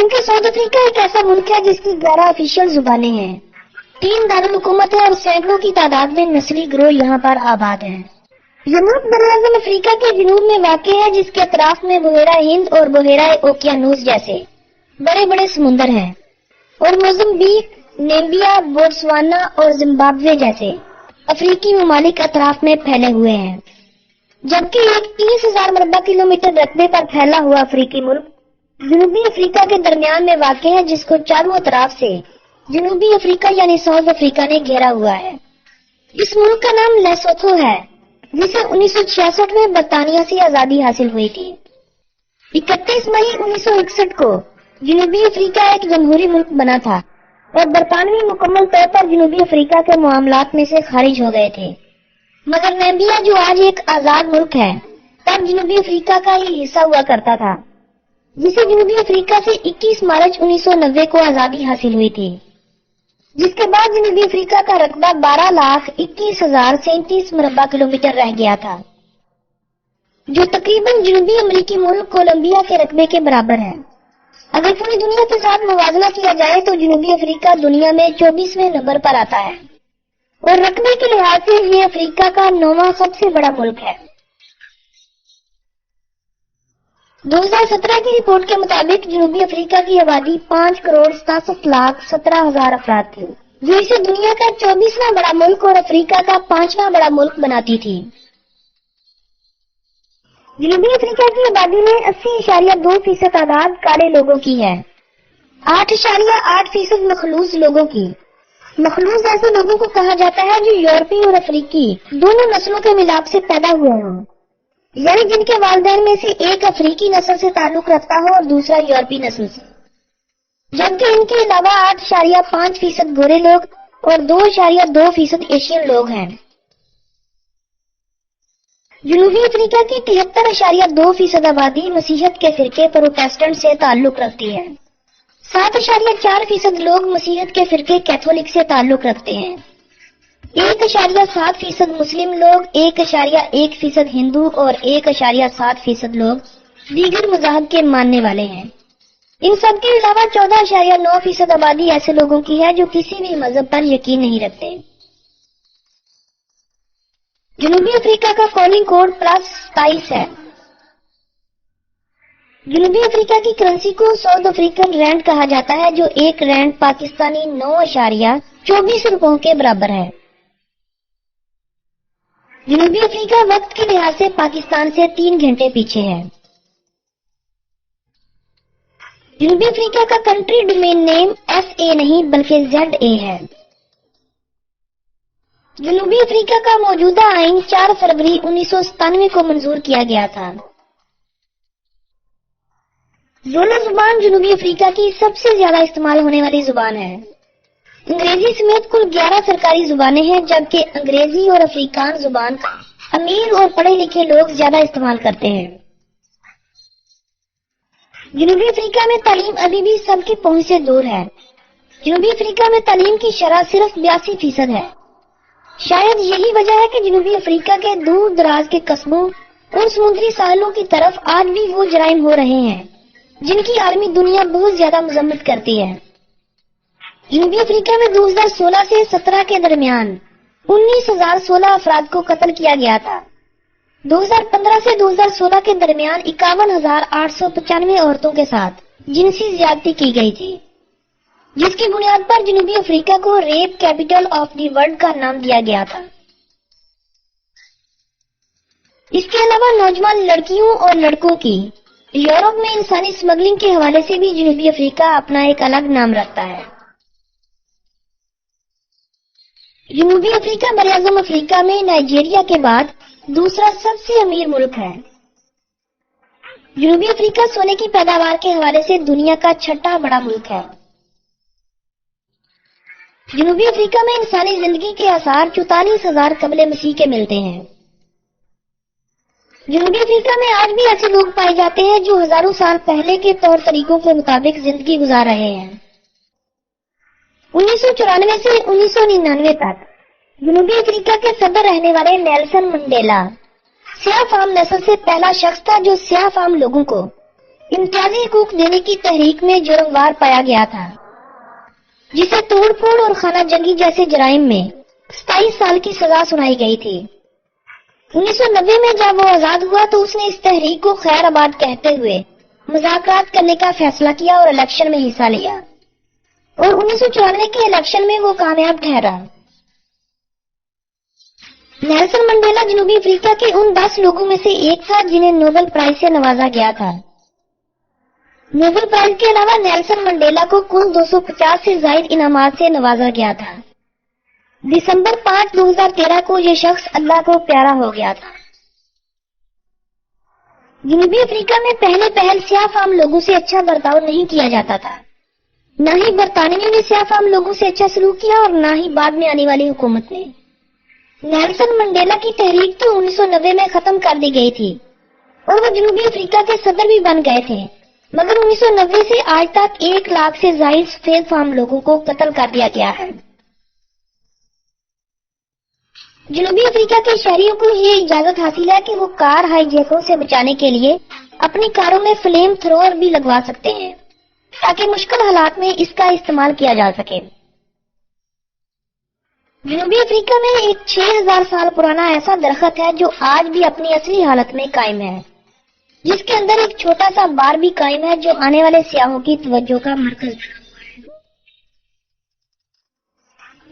کیونکہ South Africa ایک ایسا ملک ہے جس کی 11 آفیشیل زبانیں ہیں، 3 دارالحکومت ہے اور سینکڑوں کی تعداد میں نسلی گروہ یہاں پر آباد ہیں۔ جنوب براعظم افریقہ کے جنوب میں واقع ہے، جس کے اطراف میں بحیرہ ہند اور بحیرہ اوقیانوس جیسے بڑے بڑے سمندر ہیں، اور موزمبیق، نیمبیا، بوٹسوانا اور زمبابوے جیسے افریقی ممالک اطراف میں پھیلے ہوئے ہیں، جبکہ ایک 30,000 مربع کلومیٹر رقبے پر پھیلا ہوا افریقی ملک جنوبی افریقہ کے درمیان میں واقع ہے، جس کو چاروں طرف سے جنوبی افریقہ یعنی ساؤتھ افریقہ نے گھیرا ہوا ہے۔ اس ملک کا نام لیسوتھو ہے، جسے 1966 میں برطانیہ سے آزادی حاصل ہوئی تھی۔ 31 مئی 1961 کو جنوبی افریقہ ایک جمہوری ملک بنا تھا اور برطانوی مکمل طور پر جنوبی افریقہ کے معاملات میں سے خارج ہو گئے تھے، مگر نیمبیا جو آج ایک آزاد ملک ہے تب جنوبی افریقہ کا ہی حصہ ہوا کرتا تھا، جسے جنوبی افریقہ سے 21 مارچ 1990 کو آزادی حاصل ہوئی تھی، جس کے بعد جنوبی افریقہ کا رقبہ 12,21,037 مربع کلومیٹر رہ گیا تھا، جو تقریباً جنوبی امریکی ملک کولمبیا کے رقبے کے برابر ہے۔ اگر پوری دنیا کے ساتھ موازنہ کیا جائے تو جنوبی افریقہ دنیا میں 24ویں نمبر پر آتا ہے، اور رقبے کے لحاظ سے یہ افریقہ کا 9واں سب سے بڑا ملک ہے۔ 2017 کی رپورٹ کے مطابق جنوبی افریقہ کی آبادی 5,67,17,000 افراد تھی، جو اسے دنیا کا 24واں بڑا ملک اور افریقہ کا 5واں بڑا ملک بناتی تھی۔ جنوبی افریقہ کی آبادی میں 80.2% تعداد کالے لوگوں کی ہے، 8.8% مخلوط لوگوں کی۔ مخلوط ایسے لوگوں کو کہا جاتا ہے جو یورپی اور افریقی دونوں نسلوں کے ملاپ سے پیدا ہوئے ہوں، یعنی جن کے والدین میں سے ایک افریقی نسل سے تعلق رکھتا ہو اور دوسرا یورپی نسل سے، جبکہ ان کے علاوہ 8.5% گورے لوگ اور 2.2% ایشین لوگ ہیں۔ جنوبی افریقہ کی 73.2% آبادی مسیحیت کے فرقے پروٹیسٹنٹ سے تعلق رکھتی ہے، 7.4% لوگ مسیحیت کے فرقے کیتھولک سے تعلق رکھتے ہیں، 1.7% مسلم لوگ، 1.1% ہندو اور 1.7% لوگ دیگر مذاہب کے ماننے والے ہیں۔ ان سب کے علاوہ 14.9% آبادی ایسے لوگوں کی ہے جو کسی بھی مذہب پر یقین نہیں رکھتے۔ جنوبی افریقہ کا کالنگ کوڈ +27 ہے۔ جنوبی افریقہ کی کرنسی کو ساؤتھ افریقن رینڈ کہا جاتا ہے، جو ایک رینڈ پاکستانی 9.24 روپوں کے برابر ہے۔ جنوبی افریقہ وقت کے لحاظ سے پاکستان سے 3 گھنٹے پیچھے ہے۔ جنوبی افریقہ کا کنٹری ڈومین نیم SA نہیں بلکہ ZA ہے۔ جنوبی افریقہ کا موجودہ آئین 4 فروری 1997 کو منظور کیا گیا تھا۔ زولو زبان جنوبی افریقہ کی سب سے زیادہ استعمال ہونے والی زبان ہے۔ انگریزی سمیت کل 11 سرکاری زبانیں ہیں، جبکہ انگریزی اور افریکان زبان امیر اور پڑھے لکھے لوگ زیادہ استعمال کرتے ہیں۔ جنوبی افریقہ میں تعلیم ابھی بھی سب کی پہنچ سے دور ہے۔ جنوبی افریقہ میں تعلیم کی شرح صرف 82% ہے۔ شاید یہی وجہ ہے کہ جنوبی افریقہ کے دور دراز کے قصبوں اور سمندری ساحلوں کی طرف آج بھی وہ جرائم ہو رہے ہیں جن کی عالمی دنیا بہت زیادہ مذمت کرتی ہے۔ جنوبی افریقہ میں 2016 سے 17 کے درمیان 19,016 افراد کو قتل کیا گیا تھا۔ 2015 سے 2016 کے درمیان 51,895 عورتوں کے ساتھ جنسی زیادتی کی گئی تھی، جس کی بنیاد پر جنوبی افریقہ کو rape capital of the world کا نام دیا گیا تھا۔ اس کے علاوہ نوجوان لڑکیوں اور لڑکوں کی یورپ میں انسانی اسمگلنگ کے حوالے سے بھی جنوبی افریقہ اپنا ایک الگ نام رکھتا ہے۔ جنوبی افریقہ براعظم افریقہ میں نائجیریا کے بعد دوسرا سب سے امیر ملک ہے۔ جنوبی افریقہ سونے کی پیداوار کے حوالے سے دنیا کا 6واں بڑا ملک ہے۔ جنوبی افریقہ میں انسانی زندگی کے آثار 44,000 قبل مسیح کے ملتے ہیں۔ جنوبی افریقہ میں آج بھی ایسے لوگ پائے جاتے ہیں جو ہزاروں سال پہلے کے طور طریقوں کے مطابق زندگی گزار رہے ہیں۔ 1994 سے 1999 تک جنوبی افریقہ کے صدر رہنے والے نیلسن منڈیلا سیاہ فام نسل سے پہلا شخص تھا جو سیاہ فام لوگوں کو امتیازی حقوق دینے کی تحریک میں جرموار پایا گیا تھا، جسے توڑ پھوڑ اور خانہ جنگی جیسے جرائم میں 27 سال کی سزا سنائی گئی تھی۔ 1990 میں جب وہ آزاد ہوا تو اس نے اس تحریک کو خیر آباد کہتے ہوئے مذاکرات کرنے کا فیصلہ کیا اور الیکشن میں حصہ لیا، اور 1994 کے الیکشن میں وہ کامیاب ٹھہرا۔ نیلسن منڈیلا جنوبی افریقہ کے ان 10 لوگوں میں سے ایک تھا جنہیں نوبل پرائز سے نوازا گیا تھا۔ نوبل پرائز کے علاوہ نیلسن منڈیلا کو کل 250 سے زائد انعامات سے نوازا گیا تھا۔ دسمبر 5، 2013 کو یہ شخص اللہ کو پیارا ہو گیا تھا۔ جنوبی افریقہ میں پہل سیاہ فام لوگوں سے اچھا برتاؤ نہیں کیا جاتا تھا، نہ ہی برطانوی نے سیاہ فام لوگوں سے اچھا سلوک کیا اور نہ ہی بعد میں آنے والی حکومت نے۔ نیلسن منڈیلا کی تحریک تو 1990 میں ختم کر دی گئی تھی اور وہ جنوبی افریقہ کے صدر بھی بن گئے تھے، مگر 1990 سے آج تک 1 لاکھ سے زائد سفید فام لوگوں کو قتل کر دیا گیا ہے۔ جنوبی افریقہ کے شہریوں کو یہ اجازت حاصل ہے کہ وہ کار ہائی جیکوں سے بچانے کے لیے اپنی کاروں میں فلیم تھروور بھی لگوا سکتے ہیں تاکہ مشکل حالات میں اس کا استعمال کیا جا سکے۔ جنوبی افریقہ میں ایک 6000 سال پرانا ایسا درخت ہے جو آج بھی اپنی اصلی حالت میں قائم ہے، جس کے اندر ایک چھوٹا سا بار بھی قائم ہے جو آنے والے سیاحوں کی توجہ کا مرکز بنا ہوا ہے۔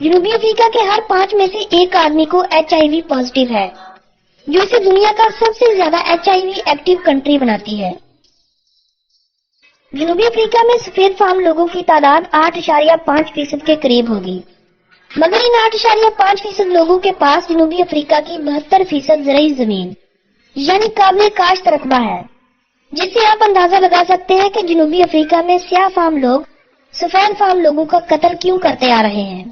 جنوبی افریقہ کے ہر 5 میں سے ایک آدمی کو HIV پازیٹیو ہے، جو اسے دنیا کا سب سے زیادہ HIV ایکٹیو کنٹری بناتی ہے۔ جنوبی افریقہ میں سفید فام لوگوں کی تعداد 8.5% کے قریب ہوگی، مگر ان 8.5% لوگوں کے پاس جنوبی افریقہ کی 72% زرعی زمین یعنی قابل کاشت رقبہ ہے، جس سے آپ اندازہ لگا سکتے ہیں کہ جنوبی افریقہ میں سیاہ فام لوگ سفید فام لوگوں کا قتل کیوں کرتے آ رہے ہیں۔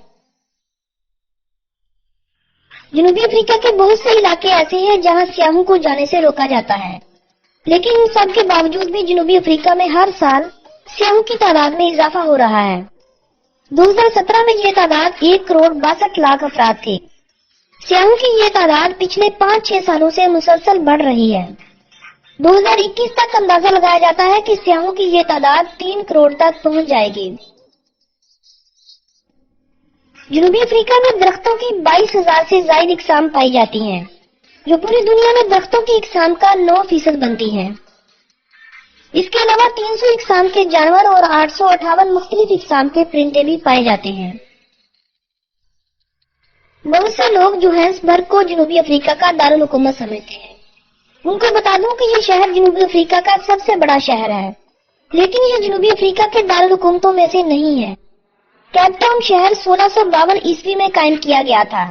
جنوبی افریقہ کے بہت سے علاقے ایسے ہیں جہاں سیاحوں کو جانے سے روکا جاتا ہے، لیکن ان سب کے باوجود بھی جنوبی افریقہ میں ہر سال سیاحوں کی تعداد میں اضافہ ہو رہا ہے۔ 2017 میں یہ تعداد 1,62,00,000 افراد تھی۔ سیاحوں کی یہ تعداد پچھلے 5-6 سالوں سے مسلسل بڑھ رہی ہے۔ 2021 تک اندازہ لگایا جاتا ہے کہ سیاحوں کی یہ تعداد 3 کروڑ تک پہنچ جائے گی۔ جنوبی افریقہ میں درختوں کی 22,000 سے زائد اقسام پائی جاتی ہیں، جو پوری دنیا میں درختوں کی اقسام کا 9% بنتی ہیں۔ اس کے علاوہ 300 اقسام کے جانور اور 858 مختلف اقسام کے پرندے بھی پائے جاتے ہیں۔ بہت سے لوگ جوہانسبرگ کو جنوبی افریقہ کا دارالحکومت سمجھتے ہیں۔ ان کو بتا دوں کہ یہ شہر جنوبی افریقہ کا سب سے بڑا شہر ہے، لیکن یہ جنوبی افریقہ کے دارالحکومتوں میں سے نہیں ہے۔ کیپ ٹاؤن شہر 1652 عیسوی میں قائم کیا گیا تھا۔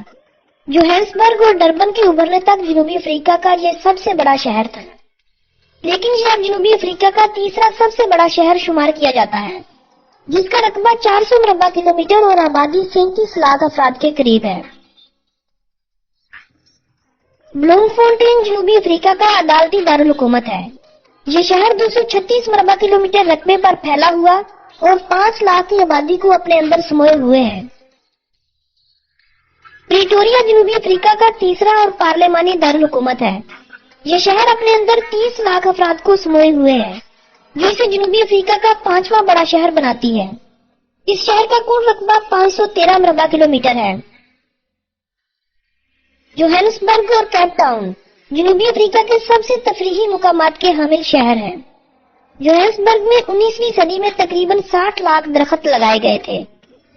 جوہانسبرگ اور ڈربن کے ابھرنے تک جنوبی افریقہ کا یہ سب سے بڑا شہر تھا، لیکن یہ اب جنوبی افریقہ کا تیسرا سب سے بڑا شہر شمار کیا جاتا ہے، جس کا رقبہ 400 مربع کلومیٹر اور آبادی 37 لاکھ افراد کے قریب ہے۔ بلوم فونٹین جنوبی افریقہ کا عدالتی دارالحکومت ہے۔ یہ شہر 236 مربع کلومیٹر رقبے پر پھیلا ہوا اور 5 لاکھ کی آبادی کو اپنے اندر سموئے ہوئے ہے۔ پریٹوریا جنوبی افریقہ کا تیسرا اور پارلیمانی دارالحکومت ہے۔ یہ شہر اپنے اندر 30 لاکھ افراد کو سموئے ہوئے ہے، جو اسے جنوبی افریقہ کا 5واں بڑا شہر بناتی ہے۔ اس شہر کا کل رقبہ 513 مربع کلومیٹر ہے۔ جوہانسبرگ اور کیپ ٹاؤن جنوبی افریقہ کے سب سے تفریحی مقامات کے حامل شہر ہیں۔ جوہانسبرگ میں 19ویں صدی میں تقریباً 60 لاکھ درخت لگائے گئے تھے،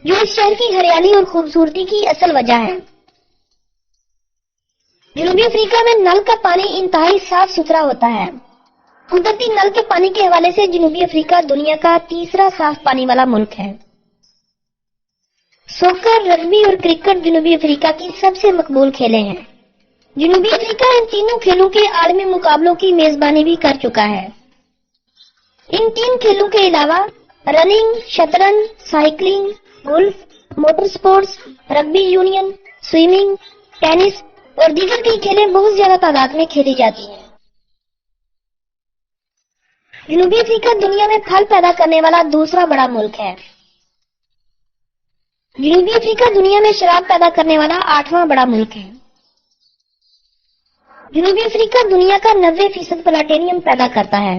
جو اس شہر کی ہریالی اور خوبصورتی کی اصل وجہ ہے۔ جنوبی افریقہ میں نل کا پانی انتہائی صاف ستھرا ہوتا ہے۔ قدرتی نل کے پانی کے حوالے سے جنوبی افریقہ دنیا کا تیسرا صاف پانی والا ملک ہے۔ سوکر، رگبی اور کرکٹ جنوبی افریقہ کی سب سے مقبول کھیلیں ہیں۔ جنوبی افریقہ ان تینوں کھیلوں کے عالمی مقابلوں کی میزبانی بھی کر چکا ہے۔ ان 3 کھیلوں کے علاوہ رننگ، شطرنج، cycling, golf, motor sports, rugby union, swimming, tennis اور دیگر کئی کھیلیں بہت زیادہ تعداد میں کھیلی جاتی ہیں۔ جنوبی افریقہ دنیا میں پھل پیدا کرنے والا دوسرا بڑا ملک ہے۔ جنوبی افریقہ دنیا میں شراب پیدا کرنے والا 8واں بڑا ملک ہے۔ جنوبی افریقہ دنیا کا 90% پلاٹینیم پیدا کرتا ہے۔